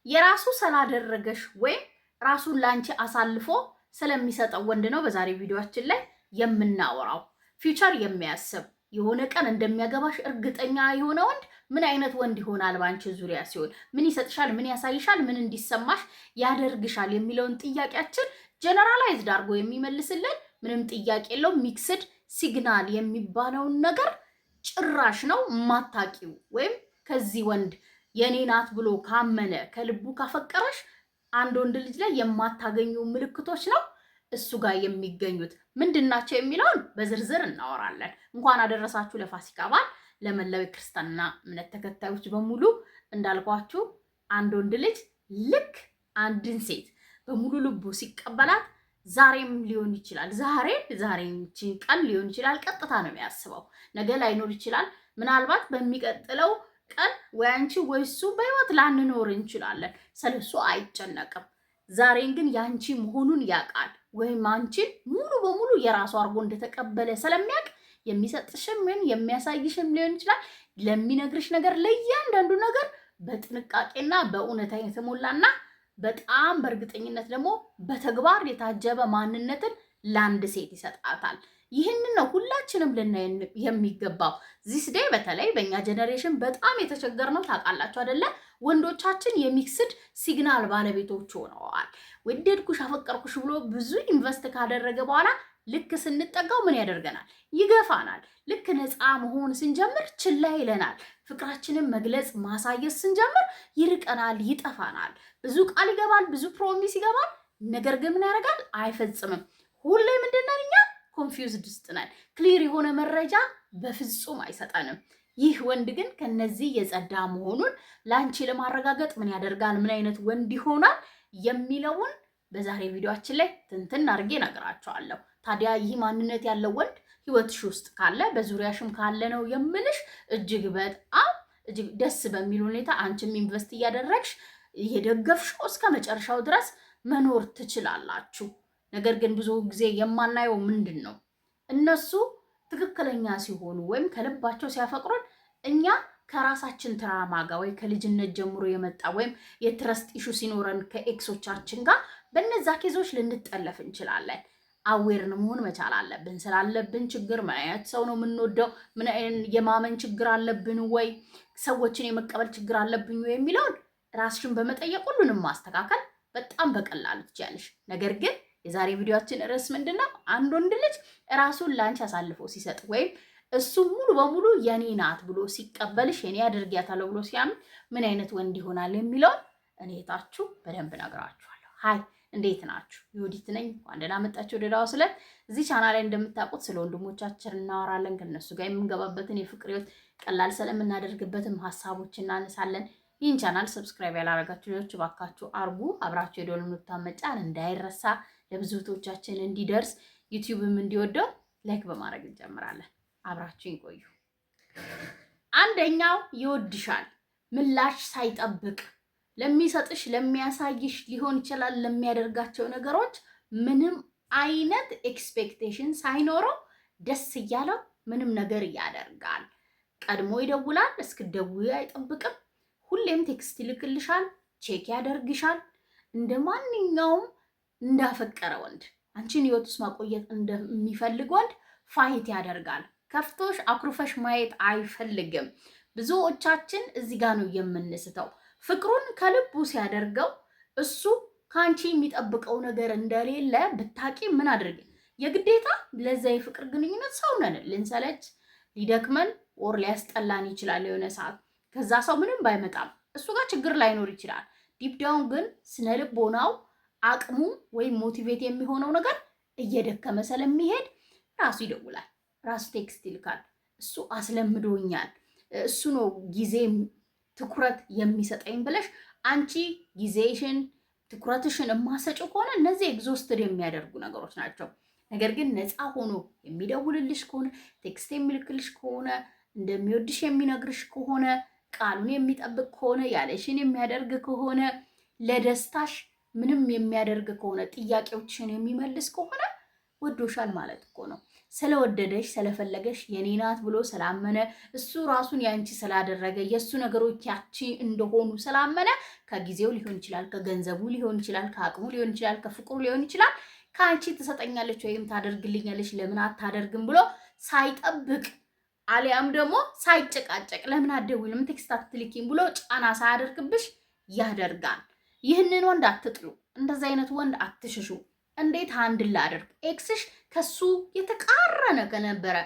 የራሱ ስላደረገሽ ወይ ራሱን ላንቺ አሳልፎ ስለሚሰጠው ወንድ ነው በዛሬ ቪዲዮአችን ላይ የምናወራው። ፊውቸር የሚያስብ የሆነ ቀን እንደሚያገባሽ እርግጠኛ የሆነ ወንድ ምን አይነት ወንድ ይሆናል ባንቺ ዙሪያ ሲሆን ምን ይሰጥሻል፣ ምን ያሳይሻል፣ ምን እንዲሰማሽ ያደርግሻል የሚለውን ጥያቄያችን ጀነራላይዝድ አድርጎ የሚመልስልን ምንም ጥያቄ የለውም። ሚክስድ ሲግናል የሚባለውን ነገር ጭራሽ ነው ማታቂው ወይም ከዚህ ወንድ የኔ ናት ብሎ ካመነ ከልቡ ካፈቀረሽ አንድ ወንድ ልጅ ላይ የማታገኙ ምልክቶች ነው እሱ ጋር የሚገኙት ምንድናቸው የሚለውን በዝርዝር እናወራለን። እንኳን አደረሳችሁ ለፋሲካ በዓል። ለመላው ክርስትና እምነት ተከታዮች በሙሉ እንዳልኳችሁ አንድ ወንድ ልጅ ልክ አንድን ሴት በሙሉ ልቡ ሲቀበላት ዛሬም ሊሆን ይችላል ዛሬም ቀን ሊሆን ይችላል ቀጥታ ነው የሚያስበው። ነገ ላይኖር ይችላል። ምናልባት በሚቀጥለው ቀን ወይ አንቺ ወይ እሱ በህይወት ላንኖር እንችላለን። ስለሱ አይጨነቅም። ዛሬን ግን ያንቺ መሆኑን ያውቃል። ወይም አንቺን ሙሉ በሙሉ የራሱ አድርጎ እንደተቀበለ ስለሚያውቅ የሚሰጥሽም ምን የሚያሳይሽም ሊሆን ይችላል ለሚነግርሽ ነገር ለእያንዳንዱ ነገር በጥንቃቄና በእውነታ የተሞላና በጣም በእርግጠኝነት ደግሞ በተግባር የታጀበ ማንነትን ለአንድ ሴት ይሰጣታል። ይህንን ነው ሁላችንም ልናይ የሚገባው። ዚስ ዴይ በተለይ በእኛ ጀነሬሽን በጣም የተቸገርነው ታውቃላችሁ አይደለ? ወንዶቻችን የሚክስድ ሲግናል ባለቤቶች ሆነዋል። ወደድኩሽ አፈቀርኩሽ ብሎ ብዙ ኢንቨስት ካደረገ በኋላ ልክ ስንጠጋው ምን ያደርገናል? ይገፋናል። ልክ ነፃ መሆን ስንጀምር ችላ ይለናል። ፍቅራችንን መግለጽ ማሳየት ስንጀምር ይርቀናል፣ ይጠፋናል። ብዙ ቃል ይገባል፣ ብዙ ፕሮሚስ ይገባል። ነገር ግን ምን ያደርጋል? አይፈጽምም። ሁሌ ምንድነን እኛ ኮንፊውዝድ ውስጥ ነን። ክሊር የሆነ መረጃ በፍጹም አይሰጠንም። ይህ ወንድ ግን ከነዚህ የጸዳ መሆኑን ለአንቺ ለማረጋገጥ ምን ያደርጋል? ምን አይነት ወንድ ይሆናል የሚለውን በዛሬ ቪዲዮአችን ላይ ትንትን አድርጌ እነግራችኋለሁ። ታዲያ ይህ ማንነት ያለው ወንድ ህይወትሽ ውስጥ ካለ በዙሪያሽም ካለ ነው የምልሽ እጅግ በጣም እጅግ ደስ በሚል ሁኔታ አንቺም ኢንቨስት እያደረግሽ እየደገፍሽው እስከ መጨረሻው ድረስ መኖር ትችላላችሁ። ነገር ግን ብዙ ጊዜ የማናየው ምንድን ነው? እነሱ ትክክለኛ ሲሆኑ ወይም ከልባቸው ሲያፈቅሩን እኛ ከራሳችን ትራማ ጋር ወይ ከልጅነት ጀምሮ የመጣ ወይም የትረስት ኢሹ ሲኖረን ከኤክሶቻችን ጋር በነዛ ኬዞች ልንጠለፍ እንችላለን። አዌርን መሆን መቻል አለብን ስላለብን ችግር። ምን አይነት ሰው ነው የምንወደው? ምን አይነት የማመን ችግር አለብን ወይ ሰዎችን የመቀበል ችግር አለብን ወይ የሚለውን ራስሽን በመጠየቅ ሁሉንም ማስተካከል በጣም በቀላሉ ትችያለሽ። ነገር ግን የዛሬ ቪዲዮአችን ርዕስ ምንድነው? አንድ ወንድ ልጅ ራሱን ላንቺ አሳልፎ ሲሰጥ ወይም እሱ ሙሉ በሙሉ የኔ ናት ብሎ ሲቀበልሽ የኔ አድርጊያታለሁ ብሎ ሲያምን ምን አይነት ወንድ ይሆናል የሚለውን እኔ ታችሁ በደንብ ነግራችኋለሁ። ሃይ እንዴት ናችሁ? ዮዲት ነኝ። እንኳን ደህና መጣችሁ ወደ ዳዋ ስለት። እዚህ ቻናል ላይ እንደምታውቁት ስለ ወንድሞቻችን እናወራለን። ከነሱ ጋር የምንገባበትን የፍቅር ህይወት ቀላል ስለምናደርግበትም ሀሳቦች እናነሳለን። ይህን ቻናል ሰብስክራይብ ያላረጋችሁ ልጆች እባካችሁ አርጉ። አብራችሁ የደወል ምልክቱን መጫን እንዳይረሳ፣ ለብዙ እህቶቻችን እንዲደርስ ዩቲዩብም እንዲወደው ላይክ በማድረግ እንጀምራለን። አብራችሁ ይቆዩ። አንደኛው ይወድሻል ምላሽ ሳይጠብቅ ለሚሰጥሽ ለሚያሳይሽ ሊሆን ይችላል ለሚያደርጋቸው ነገሮች ምንም አይነት ኤክስፔክቴሽን ሳይኖረው ደስ እያለው ምንም ነገር ያደርጋል። ቀድሞ ይደውላል፣ እስክትደውይ አይጠብቅም። ሁሌም ቴክስት ይልክልሻል፣ ቼክ ያደርግሻል። እንደ ማንኛውም እንዳፈቀረ ወንድ አንቺን ህይወት ውስጥ ማቆየት እንደሚፈልግ ወንድ ፋይት ያደርጋል። ከፍቶሽ አኩርፈሽ ማየት አይፈልግም። ብዙዎቻችን እዚህ ጋር ነው የምንስተው። ፍቅሩን ከልቡ ሲያደርገው እሱ ካንቺ የሚጠብቀው ነገር እንደሌለ ብታቂ ምን አድርጊ? የግዴታ ለዛ የፍቅር ግንኙነት ሰው ነን፣ ልንሰለች ሊደክመን ወር ሊያስጠላን ይችላል የሆነ ሰዓት። ከዛ ሰው ምንም ባይመጣም እሱ ጋር ችግር ላይኖር ይችላል። ዲፕ ዳውን ግን ስነ ልቦናው አቅሙ ወይም ሞቲቬት የሚሆነው ነገር እየደከመ ስለሚሄድ ራሱ ይደውላል፣ ራሱ ቴክስት ይልካል። እሱ አስለምዶኛል፣ እሱ ነው ጊዜ ትኩረት የሚሰጠኝ ብለሽ አንቺ ጊዜሽን ትኩረትሽን የማሰጪው ከሆነ እነዚህ ኤግዞስትድ የሚያደርጉ ነገሮች ናቸው። ነገር ግን ነፃ ሆኖ የሚደውልልሽ ከሆነ ቴክስት የሚልክልሽ ከሆነ እንደሚወድሽ የሚነግርሽ ከሆነ ቃሉን የሚጠብቅ ከሆነ ያለሽን የሚያደርግ ከሆነ ለደስታሽ ምንም የሚያደርግ ከሆነ ጥያቄዎችሽን የሚመልስ ከሆነ ወዶሻል ማለት እኮ ነው። ስለወደደሽ ስለፈለገሽ የኔ ናት ብሎ ስላመነ እሱ ራሱን ያንቺ ስላደረገ የሱ ነገሮች ያቺ እንደሆኑ ስላመነ ከጊዜው ሊሆን ይችላል፣ ከገንዘቡ ሊሆን ይችላል፣ ከአቅሙ ሊሆን ይችላል፣ ከፍቅሩ ሊሆን ይችላል ከአንቺ ትሰጠኛለች ወይም ታደርግልኛለች ለምን አታደርግም ብሎ ሳይጠብቅ አሊያም ደግሞ ሳይጨቃጨቅ ለምን አትደውይም ለምን ቴክስት አትልኪም ብሎ ጫና ሳያደርግብሽ ያደርጋል። ይህንን ወንድ አትጥሉ። እንደዚህ አይነት ወንድ አትሽሹ። እንዴት አንድን ላደርግ ኤክስሽ ከሱ የተቃረነ ከነበረ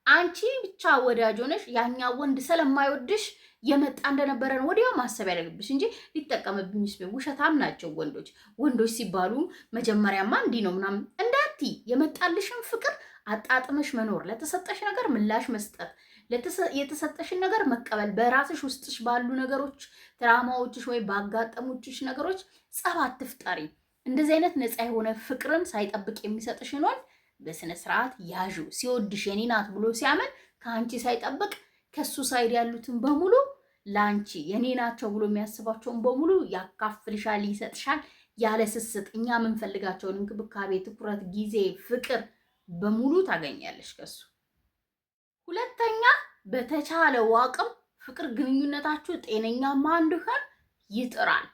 አንቺ ብቻ ወዳጅ ሆነሽ ያኛ ወንድ ስለማይወድሽ የመጣ እንደነበረ ነው ወዲያው ማሰብ ያለብሽ እንጂ ሊጠቀምብኝስ ውሸታም ናቸው ወንዶች። ወንዶች ሲባሉ መጀመሪያማ እንዲህ ነው ምናምን እንዳትይ። የመጣልሽን ፍቅር አጣጥመሽ መኖር፣ ለተሰጠሽ ነገር ምላሽ መስጠት፣ የተሰጠሽን ነገር መቀበል፣ በራስሽ ውስጥሽ ባሉ ነገሮች ትራማዎችሽ ወይ ባጋጠሙችሽ ነገሮች ጸብ አትፍጠሪ። እንደዚህ አይነት ነፃ የሆነ ፍቅርን ሳይጠብቅ የሚሰጥሽን ወንድ በስነ ስርዓት ያዡ። ሲወድሽ የኔ ናት ብሎ ሲያምን ከአንቺ ሳይጠብቅ ከሱ ሳይድ ያሉትን በሙሉ ላንቺ የኔ ናቸው ብሎ የሚያስባቸውን በሙሉ ያካፍልሻል፣ ይሰጥሻል ያለ ስስት። እኛ የምንፈልጋቸውን እንክብካቤ፣ ትኩረት፣ ጊዜ፣ ፍቅር በሙሉ ታገኛለሽ ከሱ። ሁለተኛ በተቻለው አቅም ፍቅር ግንኙነታችሁ ጤነኛማ እንዲሆን ይጥራል።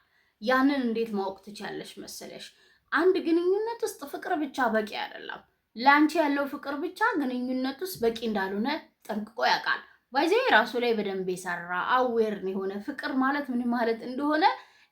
ያንን እንዴት ማወቅ ትችያለሽ መሰለሽ? አንድ ግንኙነት ውስጥ ፍቅር ብቻ በቂ አይደለም። ላንቺ ያለው ፍቅር ብቻ ግንኙነት ውስጥ በቂ እንዳልሆነ ጠንቅቆ ያውቃል። ባይዜ ራሱ ላይ በደንብ የሰራ አዌር የሆነ ፍቅር ማለት ምን ማለት እንደሆነ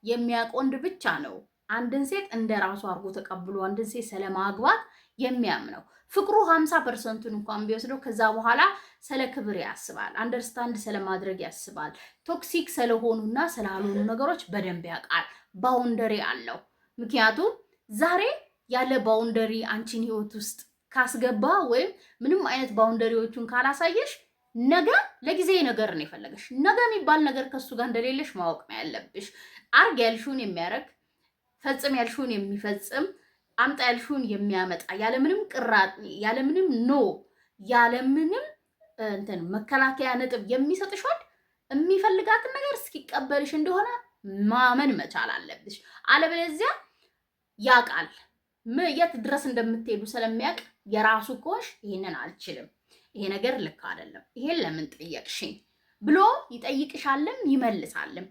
የሚያውቅ ወንድ ብቻ ነው አንድን ሴት እንደ ራሱ አድርጎ ተቀብሎ አንድን ሴት ስለማግባት የሚያምነው። ፍቅሩ 50% እንኳን ቢወስደው ከዛ በኋላ ስለ ክብር ያስባል፣ አንደርስታንድ ስለማድረግ ያስባል። ቶክሲክ ስለሆኑና ስላልሆኑ ነገሮች በደንብ ያውቃል። ባውንደሪ አለው። ምክንያቱም ዛሬ ያለ ባውንደሪ አንቺን ህይወት ውስጥ ካስገባ ወይም ምንም አይነት ባውንደሪዎቹን ካላሳየሽ ነገ ለጊዜ ነገር ነው የፈለገሽ። ነገ የሚባል ነገር ከሱ ጋር እንደሌለሽ ማወቅ ነው ያለብሽ። አርግ ያልሽውን የሚያረግ፣ ፈጽም ያልሽውን የሚፈጽም፣ አምጣ ያልሽውን የሚያመጣ፣ ያለምንም ቅራት፣ ያለምንም ኖ፣ ያለምንም እንትን መከላከያ ነጥብ የሚሰጥሽ ወንድ የሚፈልጋትን ነገር እስኪቀበልሽ እንደሆነ ማመን መቻል አለብሽ። አለበለዚያ ያውቃል የት ድረስ እንደምትሄዱ ስለሚያውቅ የራሱ ኮሽ ይሄንን አልችልም፣ ይሄ ነገር ልክ አይደለም፣ ይሄን ለምን ጠየቅሽኝ ብሎ ይጠይቅሻልም ይመልሳልም።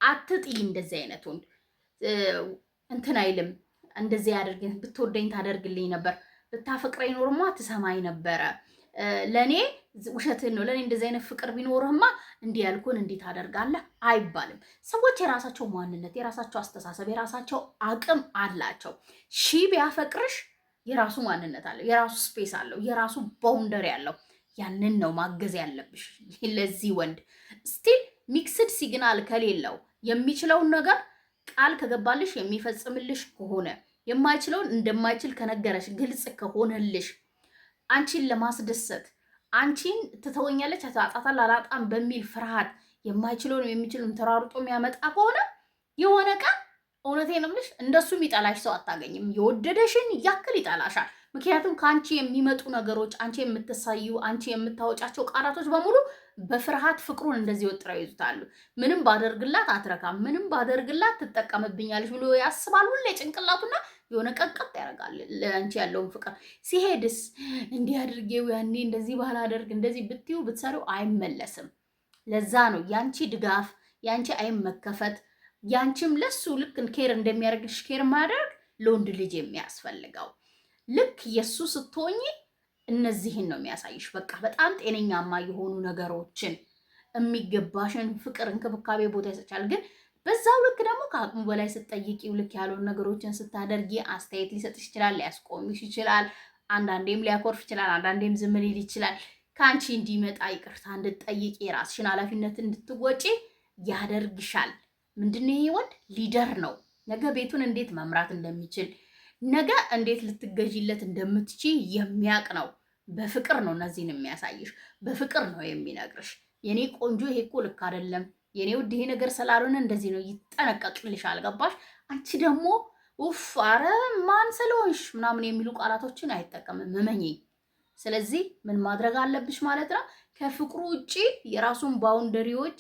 አትጥይ። እንደዚህ አይነት ወንድ እንትን አይልም። እንደዚህ ያደርግኝ ብትወደኝ ታደርግልኝ ነበር፣ ብታፈቅረኝ ኖርማ ትሰማኝ ነበረ፣ ለኔ ውሸትን ነው፣ ለኔ እንደዚህ አይነት ፍቅር ቢኖርህማ እንዲህ ያልኩን እንዲህ ታደርጋለህ አይባልም። ሰዎች የራሳቸው ማንነት፣ የራሳቸው አስተሳሰብ፣ የራሳቸው አቅም አላቸው። ቢያፈቅርሽ የራሱ ማንነት አለው፣ የራሱ ስፔስ አለው፣ የራሱ ባውንደሪ አለው። ያንን ነው ማገዝ ያለብሽ ለዚህ ወንድ። ስቲል ሚክስድ ሲግናል ከሌለው የሚችለውን ነገር ቃል ከገባልሽ የሚፈጽምልሽ ከሆነ የማይችለውን እንደማይችል ከነገረሽ ግልጽ ከሆነልሽ አንቺን ለማስደሰት አንቺን ትተወኛለች አታጣታል አላጣም በሚል ፍርሃት የማይችለውን የሚችለውን ተራርጦ የሚያመጣ ከሆነ የሆነ ቀን እውነቴን ነው የምልሽ እንደሱ የሚጠላሽ ሰው አታገኝም። የወደደሽን ያክል ይጠላሻል። ምክንያቱም ከአንቺ የሚመጡ ነገሮች፣ አንቺ የምትሳዩ፣ አንቺ የምታወጫቸው ቃላቶች በሙሉ በፍርሃት ፍቅሩን እንደዚህ ወጥረው ይዙታሉ። ምንም ባደርግላት አትረካም፣ ምንም ባደርግላት ትጠቀምብኛለች ብሎ ያስባል ሁሌ ጭንቅላቱና የሆነ ቀጥቀጥ ያደርጋል ለአንቺ ያለውን ፍቅር። ሲሄድስ እንዲህ አድርጌው ያኔ እንደዚህ ባላደርግ እንደዚህ ብትዩ ብትሰሪው አይመለስም። ለዛ ነው ያንቺ ድጋፍ፣ ያንቺ አይን መከፈት፣ ያንቺም ለሱ ልክ ኬር እንደሚያደርግሽ ኬር ማድረግ ለወንድ ልጅ የሚያስፈልገው። ልክ የሱ ስትሆኚ እነዚህን ነው የሚያሳይሽ። በቃ በጣም ጤነኛማ የሆኑ ነገሮችን የሚገባሽን ፍቅር፣ እንክብካቤ ቦታ ይሰጫል። ግን በዛው ልክ ደግሞ ከአቅሙ በላይ ስትጠይቂው ልክ ያልሆኑ ነገሮችን ስታደርጊ አስተያየት ሊሰጥሽ ይችላል፣ ሊያስቆምሽ ይችላል፣ አንዳንዴም ሊያኮርፍ ይችላል፣ አንዳንዴም ዝም ሊል ይችላል። ከአንቺ እንዲመጣ ይቅርታ እንድትጠይቂ የራስሽን ኃላፊነት እንድትወጪ ያደርግሻል። ምንድን ይሄ ወንድ ሊደር ነው። ነገ ቤቱን እንዴት መምራት እንደሚችል፣ ነገ እንዴት ልትገዢለት እንደምትችይ የሚያውቅ ነው። በፍቅር ነው እነዚህን የሚያሳይሽ፣ በፍቅር ነው የሚነግርሽ። የኔ ቆንጆ ይሄ እኮ ልክ አይደለም፣ የኔ ውድ ይሄ ነገር ስላልሆነ እንደዚህ ነው፣ ይጠነቀቅልሻል። ገባሽ? አንቺ ደግሞ ኡፍ አረ ማን ስለሆንሽ ምናምን የሚሉ ቃላቶችን አይጠቀምም፣ እመኚኝ። ስለዚህ ምን ማድረግ አለብሽ ማለት ነው? ከፍቅሩ ውጪ የራሱን ባውንደሪዎች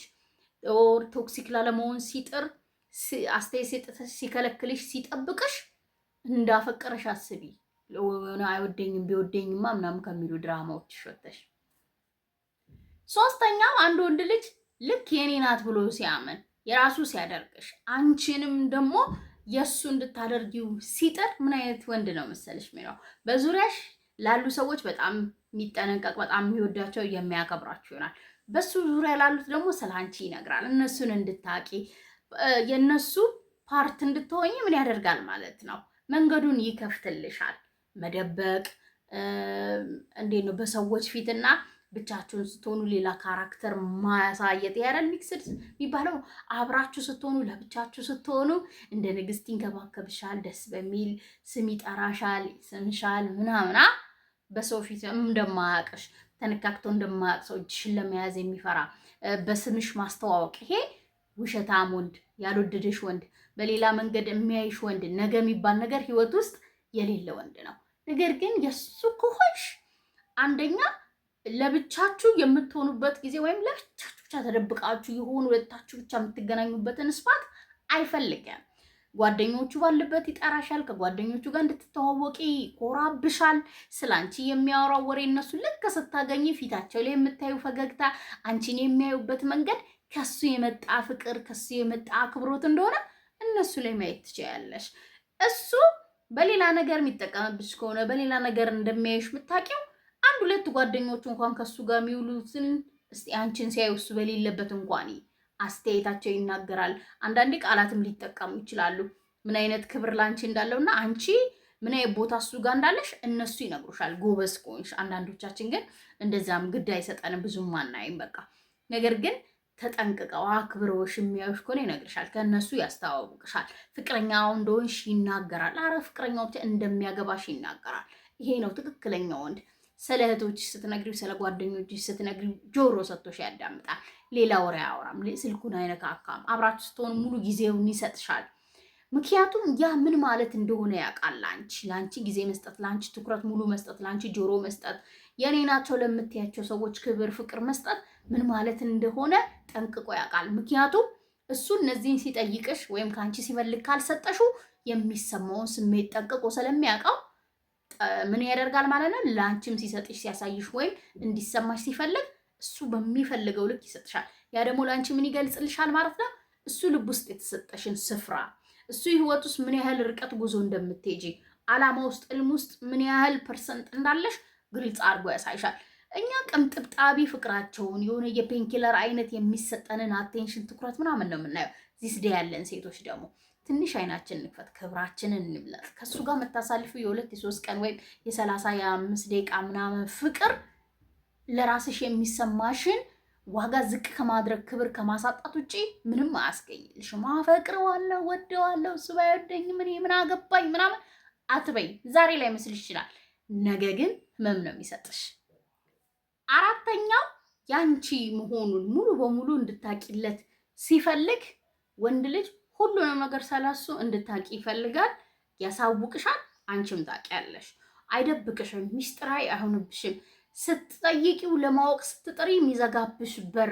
ኦር ቶክሲክ ላለመሆን ሲጥር አስተያየት ሲከለክልሽ ሲጠብቅሽ እንዳፈቀረሽ አስቢ። አይወደኝም ቢወደኝማ ምናምን ከሚሉ ድራማዎች ወጥተሽ። ሶስተኛው አንድ ወንድ ልጅ ልክ የኔ ናት ብሎ ሲያምን የራሱ ሲያደርግሽ አንቺንም ደግሞ የሱ እንድታደርጊው ሲጥር ምን አይነት ወንድ ነው መሰለሽ የሚለው በዙሪያሽ ላሉ ሰዎች በጣም የሚጠነቀቅ በጣም የሚወዳቸው የሚያከብራቸው ይሆናል። በሱ ዙሪያ ላሉት ደግሞ ስላንቺ ይነግራል። እነሱን እንድታቂ የነሱ ፓርት እንድትሆኚ ምን ያደርጋል ማለት ነው? መንገዱን ይከፍትልሻል። መደበቅ እንዴት ነው በሰዎች ፊትና ብቻችሁን ስትሆኑ ሌላ ካራክተር ማያሳየት ያረን ሚክስድ የሚባለው አብራችሁ ስትሆኑ ለብቻችሁ ስትሆኑ እንደ ንግስት ይንከባከብሻል፣ ደስ በሚል ስም ይጠራሻል፣ ስምሻል ምናምና በሰው ፊት እንደማያውቅሽ ተነካክቶ እንደማያውቅ ሰው እጅሽን ለመያዝ የሚፈራ በስምሽ ማስተዋወቅ ይሄ ውሸታም ወንድ፣ ያልወደደሽ ወንድ፣ በሌላ መንገድ የሚያይሽ ወንድ፣ ነገ የሚባል ነገር ህይወት ውስጥ የሌለ ወንድ ነው። ነገር ግን የሱ ከሆንሽ አንደኛ ለብቻችሁ የምትሆኑበት ጊዜ ወይም ለብቻችሁ ብቻ ተደብቃችሁ የሆኑ ሁለታችሁ ብቻ የምትገናኙበትን ስፋት አይፈልግም። ጓደኞቹ ባለበት ይጠራሻል። ከጓደኞቹ ጋር እንድትተዋወቂ ይኮራብሻል። ስላንቺ የሚያወራው ወሬ እነሱ ልክ ስታገኝ ፊታቸው ላይ የምታዩ ፈገግታ፣ አንቺን የሚያዩበት መንገድ ከሱ የመጣ ፍቅር ከሱ የመጣ አክብሮት እንደሆነ እነሱ ላይ ማየት ትችያለሽ። እሱ በሌላ ነገር የሚጠቀምብሽ ከሆነ በሌላ ነገር እንደሚያይሽ የምታውቂው አንድ ሁለት ጓደኞቹ እንኳን ከሱ ጋር የሚውሉትን እስቲ አንቺን ሲያዩ እሱ በሌለበት እንኳን አስተያየታቸው ይናገራል። አንዳንዴ ቃላትም ሊጠቀሙ ይችላሉ። ምን አይነት ክብር ላንቺ እንዳለውና አንቺ ምን አይነት ቦታ እሱ ጋር እንዳለሽ እነሱ ይነግሩሻል፣ ጎበዝ ከሆንሽ። አንዳንዶቻችን ግን እንደዛም ግድ አይሰጠንም፣ ብዙም አናይም በቃ። ነገር ግን ተጠንቅቀው አክብረውሽ የሚያዩሽ ከሆነ ይነግርሻል፣ ከእነሱ ያስተዋውቅሻል። ፍቅረኛው እንደሆንሽ ይናገራል። አረ ፍቅረኛው እንደሚያገባሽ ይናገራል። ይሄ ነው ትክክለኛ ወንድ። ስለ እህቶችሽ ስትነግሪው፣ ስለ ጓደኞችሽ ስትነግሪው ጆሮ ሰጥቶሽ ያዳምጣል። ሌላ ወሬ አያወራም፣ ስልኩን አይነካካም። አብራችሁ ስትሆኑ ሙሉ ጊዜውን ይሰጥሻል። ምክንያቱም ያ ምን ማለት እንደሆነ ያውቃል። ለአንቺ ጊዜ መስጠት፣ ለአንቺ ትኩረት ሙሉ መስጠት፣ ለአንቺ ጆሮ መስጠት፣ የኔ ናቸው ለምትያቸው ሰዎች ክብር፣ ፍቅር መስጠት ምን ማለት እንደሆነ ጠንቅቆ ያውቃል። ምክንያቱም እሱ እነዚህን ሲጠይቅሽ ወይም ከአንቺ ሲፈልግ ካልሰጠሹ የሚሰማውን ስሜት ጠንቅቆ ስለሚያውቀው ምን ያደርጋል ማለት ነው? ለአንቺም ሲሰጥሽ ሲያሳይሽ ወይም እንዲሰማሽ ሲፈልግ እሱ በሚፈልገው ልክ ይሰጥሻል። ያ ደግሞ ለአንቺ ምን ይገልጽልሻል ማለት ነው? እሱ ልብ ውስጥ የተሰጠሽን ስፍራ፣ እሱ ህይወት ውስጥ ምን ያህል ርቀት ጉዞ እንደምትሄጂ፣ አላማ ውስጥ እልም ውስጥ ምን ያህል ፐርሰንት እንዳለሽ ግልጽ አድርጎ ያሳይሻል። እኛ ቅምጥብጣቢ ፍቅራቸውን የሆነ የፔንኪለር አይነት የሚሰጠንን አቴንሽን ትኩረት ምናምን ነው የምናየው። ዚስ ዴይ ያለን ሴቶች ደግሞ ትንሽ አይናችን እንክፈት፣ ክብራችንን እንብለጥ። ከሱ ጋር የምታሳልፉ የሁለት የሶስት ቀን ወይም የ30-25 ደቂቃ ምናምን ፍቅር ለራስሽ የሚሰማሽን ዋጋ ዝቅ ከማድረግ ክብር ከማሳጣት ውጪ ምንም አያስገኝልሽም። አፈቅረዋለሁ፣ ወደዋለሁ፣ እሱ ባይወደኝም እኔ ምን አገባኝ ምናምን አትበይ። ዛሬ ላይ መስልሽ ይችላል፣ ነገ ግን ህመም ነው የሚሰጥሽ። አራተኛው ያንቺ መሆኑን ሙሉ በሙሉ እንድታቂለት ሲፈልግ ወንድ ልጅ ሁሉንም ነገር ሰላሱ እንድታቂ ይፈልጋል፣ ያሳውቅሻል። አንቺም ታውቂያለሽ፣ አይደብቅሽም፣ ሚስጥራዊ አይሆንብሽም። ስትጠይቂው ለማወቅ ስትጥሪ የሚዘጋብሽ በር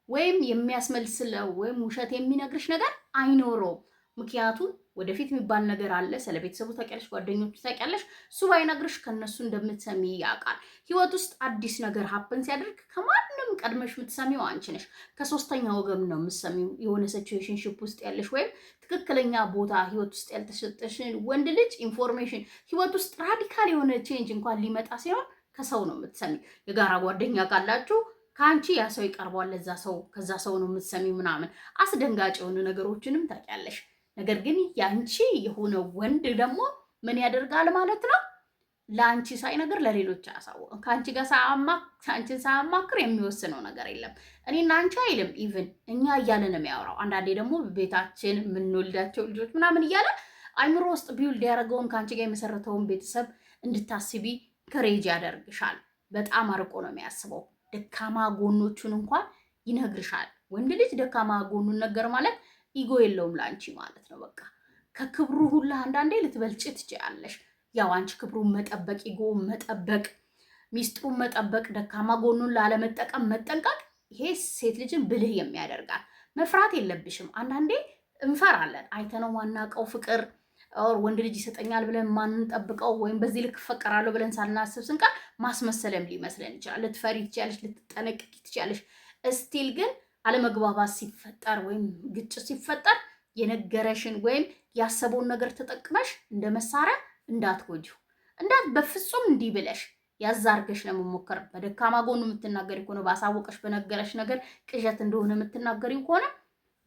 ወይም የሚያስመልስለው ወይም ውሸት የሚነግርሽ ነገር አይኖረውም። ምክንያቱም ወደፊት የሚባል ነገር አለ። ስለ ቤተሰቡ ታውቂያለሽ፣ ጓደኞቹ ታውቂያለሽ። እሱ ባይነግርሽ ከነሱ እንደምትሰሚ ያውቃል። ህይወት ውስጥ አዲስ ነገር ሀፕን ሲያደርግ ከማንም ቀድመሽ የምትሰሚው አንቺ ነሽ። ከሶስተኛ ወገን ነው የምትሰሚው። የሆነ ሲቹዌሽንሺፕ ውስጥ ያለሽ ወይም ትክክለኛ ቦታ ህይወት ውስጥ ያልተሰጠሽን ወንድ ልጅ ኢንፎርሜሽን ህይወት ውስጥ ራዲካል የሆነ ቼንጅ እንኳን ሊመጣ ሲሆን ከሰው ነው የምትሰሚ። የጋራ ጓደኛ ካላችሁ ከአንቺ ያ ሰው ይቀርቧል፣ ለዛ ሰው ከዛ ሰው ነው የምትሰሚ ምናምን አስደንጋጭ የሆኑ ነገሮችንም ታውቂያለሽ። ነገር ግን ያንቺ የሆነ ወንድ ደግሞ ምን ያደርጋል ማለት ነው? ለአንቺ ሳይነግር ለሌሎች አያሳውቅም። ከአንቺ ጋር አንቺን ሳያማክር የሚወስነው ነገር የለም። እኔና አንቺ አይልም። ኢቭን እኛ እያለ ነው የሚያወራው። አንዳንዴ ደግሞ ቤታችን የምንወልዳቸው ልጆች ምናምን እያለ አይምሮ ውስጥ ቢውልድ ያደረገውን ከአንቺ ጋር የመሰረተውን ቤተሰብ እንድታስቢ ከሬጅ ያደርግሻል። በጣም አርቆ ነው የሚያስበው። ደካማ ጎኖቹን እንኳን ይነግርሻል። ወንድ ልጅ ደካማ ጎኑን ነገር ማለት ኢጎ የለውም ላንቺ ማለት ነው። በቃ ከክብሩ ሁላ አንዳንዴ ልትበልጭ ትችያለሽ። ያው አንቺ ክብሩን መጠበቅ፣ ኢጎ መጠበቅ፣ ሚስጥሩን መጠበቅ፣ ደካማ ጎኑን ላለመጠቀም መጠንቀቅ፣ ይሄ ሴት ልጅን ብልህ የሚያደርጋል። መፍራት የለብሽም። አንዳንዴ እንፈራለን። አይተነው ማናውቀው ፍቅር ኦር ወንድ ልጅ ይሰጠኛል ብለን ማንጠብቀው ወይም በዚህ ልክ ፈቀራለሁ ብለን ሳናስብ ስንቀር ማስመሰለም ሊመስለን ይችላል። ልትፈሪ ትችያለሽ፣ ልትጠነቅቂ ትችያለሽ። እስቲል ግን አለመግባባት ሲፈጠር ወይም ግጭት ሲፈጠር የነገረሽን ወይም ያሰበውን ነገር ተጠቅመሽ እንደ መሳሪያ እንዳትጎጂው በፍጹም እንዲህ ብለሽ ያዛርገሽ ለመሞከር በደካማ ጎኑ የምትናገሪ ከሆነ ባሳወቀሽ በነገረሽ ነገር ቅዠት እንደሆነ የምትናገሪው ከሆነ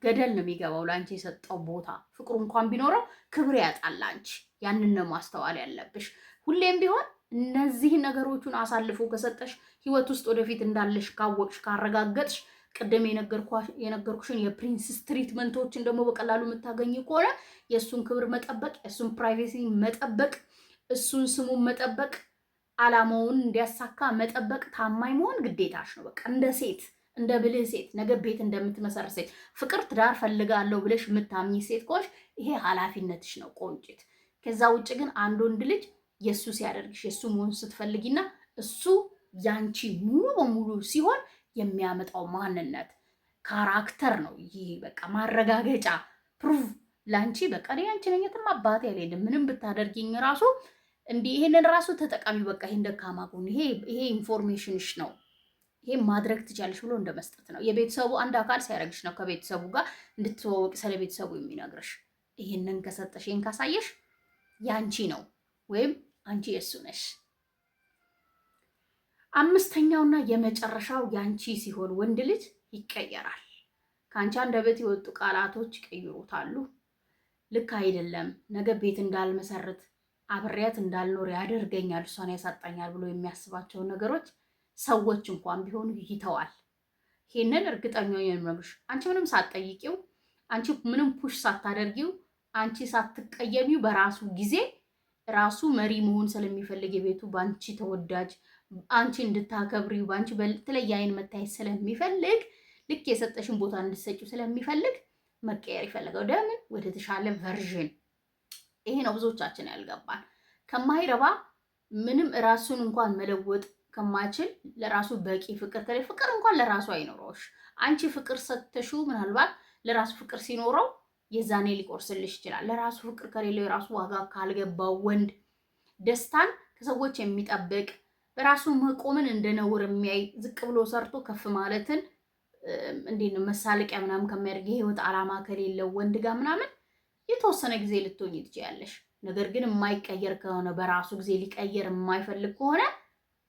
ገደል ነው የሚገባው። ለአንቺ የሰጠው ቦታ ፍቅሩ እንኳን ቢኖረው ክብር ያጣል። አንቺ ያንን ነው ማስተዋል ያለብሽ። ሁሌም ቢሆን እነዚህ ነገሮቹን አሳልፎ ከሰጠሽ ህይወት ውስጥ ወደፊት እንዳለሽ ካወቅሽ ካረጋገጥሽ ቅድም የነገርኩሽን የፕሪንስስ ትሪትመንቶችን ደግሞ በቀላሉ የምታገኝ ከሆነ የእሱን ክብር መጠበቅ፣ የእሱን ፕራይቬሲ መጠበቅ፣ እሱን ስሙን መጠበቅ፣ አላማውን እንዲያሳካ መጠበቅ፣ ታማኝ መሆን ግዴታሽ ነው። በቃ እንደ ሴት እንደ ብልህ ሴት ነገ ቤት እንደምትመሰርት ሴት ፍቅር ትዳር ፈልጋለሁ ብለሽ የምታምኝ ሴት ከሆንሽ ይሄ ኃላፊነትሽ ነው ቆንጭት። ከዛ ውጭ ግን አንድ ወንድ ልጅ የእሱ ሲያደርግሽ የእሱ መሆን ስትፈልጊና እሱ ያንቺ ሙሉ በሙሉ ሲሆን የሚያመጣው ማንነት ካራክተር ነው። ይህ በቃ ማረጋገጫ ፕሩቭ ላንቺ በቃ ያንቺ ነኝ የትም አባቴ አልሄድም ምንም ብታደርጊኝ ራሱ እንዲህ ይሄንን ራሱ ተጠቃሚ በቃ ይሄን ደካማ ጎን ይሄ ኢንፎርሜሽንሽ ነው ይሄ ማድረግ ትችያለሽ ብሎ እንደመስጠት ነው። የቤተሰቡ አንድ አካል ሲያደርግሽ ነው ከቤተሰቡ ጋር እንድትተዋወቂ ስለ ቤተሰቡ የሚነግርሽ። ይሄንን ከሰጠሽ ይሄን ካሳየሽ ያንቺ ነው ወይም አንቺ የሱ ነሽ። አምስተኛውና የመጨረሻው ያንቺ ሲሆን ወንድ ልጅ ይቀየራል። ከአንቺ አንደበት የወጡ ቃላቶች ይቀይሩታሉ። ልክ አይደለም፣ ነገ ቤት እንዳልመሰርት አብሬያት እንዳልኖር ያደርገኛል፣ እሷን ያሳጣኛል ብሎ የሚያስባቸውን ነገሮች ሰዎች እንኳን ቢሆኑ ይተዋል። ይሄንን እርግጠኛ ነኝ። አንቺ ምንም ሳትጠይቂው፣ አንቺ ምንም ፑሽ ሳታደርጊው፣ አንቺ ሳትቀየሚው በራሱ ጊዜ ራሱ መሪ መሆን ስለሚፈልግ የቤቱ ባንቺ ተወዳጅ አንቺ እንድታከብሪው ባንቺ በተለየ አይን መታየት ስለሚፈልግ ልክ የሰጠሽን ቦታ እንድትሰጪው ስለሚፈልግ መቀየር ይፈልጋል። ለምን? ወደ ተሻለ ቨርዥን። ይሄ ነው ብዙዎቻችን ያልገባን። ከማይረባ ምንም ራሱን እንኳን መለወጥ ከማይችል ለራሱ በቂ ፍቅር ከሌለ ፍቅር እንኳን ለራሱ አይኖረውሽ። አንቺ ፍቅር ሰተሹ ምናልባት ለራሱ ፍቅር ሲኖረው የዛኔ ሊቆርስልሽ ይችላል። ለራሱ ፍቅር ከሌለው የራሱ ዋጋ ካልገባው ወንድ ደስታን ከሰዎች የሚጠብቅ በራሱ መቆምን እንደ ነውር የሚያይ ዝቅ ብሎ ሰርቶ ከፍ ማለትን እንዴት ነው መሳለቂያ ምናምን ከሚያደርግ የህይወት ዓላማ ከሌለው ወንድ ጋር ምናምን የተወሰነ ጊዜ ልትሆኚ ትችያለሽ። ነገር ግን የማይቀየር ከሆነ በራሱ ጊዜ ሊቀየር የማይፈልግ ከሆነ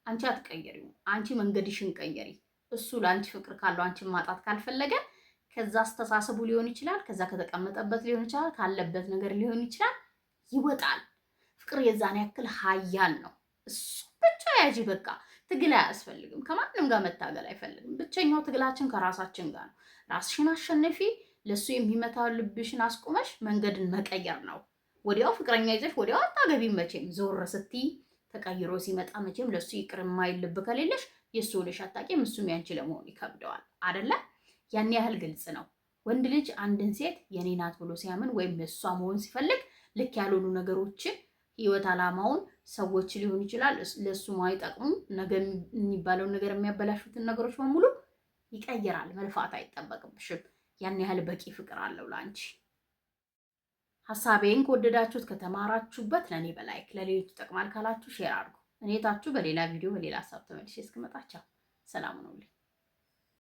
አንቺ አትቀየሪው። አንቺ መንገድሽን ቀየሪ። እሱ ለአንቺ ፍቅር ካለው አንቺን ማጣት ካልፈለገ ከዛ አስተሳሰቡ ሊሆን ይችላል፣ ከዛ ከተቀመጠበት ሊሆን ይችላል፣ ካለበት ነገር ሊሆን ይችላል፣ ይወጣል። ፍቅር የዛን ያክል ሀያል ነው። እሱ ብቻ ያጂ በቃ ትግል አያስፈልግም። ከማንም ጋር መታገል አይፈልግም። ብቸኛው ትግላችን ከራሳችን ጋር ነው። ራስሽን አሸነፊ። ለሱ የሚመታው ልብሽን አስቁመሽ መንገድን መቀየር ነው። ወዲያው ፍቅረኛ ይዘሽ ወዲያው አታገቢም። መቼም ዞር ስትይ ተቀይሮ ሲመጣ መቼም ለሱ ይቅር የማይል ልብ ከሌለሽ የሱ ልሽ አታውቂም። እሱም ያንቺ ለመሆን ይከብደዋል አይደለ? ያን ያህል ግልጽ ነው። ወንድ ልጅ አንድን ሴት የኔ ናት ብሎ ሲያምን ወይም የሷ መሆን ሲፈልግ ልክ ያልሆኑ ነገሮችን ህይወት ዓላማውን ሰዎች ሊሆን ይችላል ለሱ ማይጠቅሙ ነገር የሚባለውን ነገር የሚያበላሹትን ነገሮች በሙሉ ይቀይራል። መልፋት አይጠበቅብሽም። ያን ያህል በቂ ፍቅር አለው ላንቺ። ሐሳቤን ከወደዳችሁት ከተማራችሁበት ለኔ በላይክ ለሌሎች ይጠቅማል ካላችሁ ሼር አድርጉ። እኔታችሁ በሌላ ቪዲዮ በሌላ ሐሳብ ተመልሼ እስክመጣ ቻው፣ ሰላም ሁኑልኝ።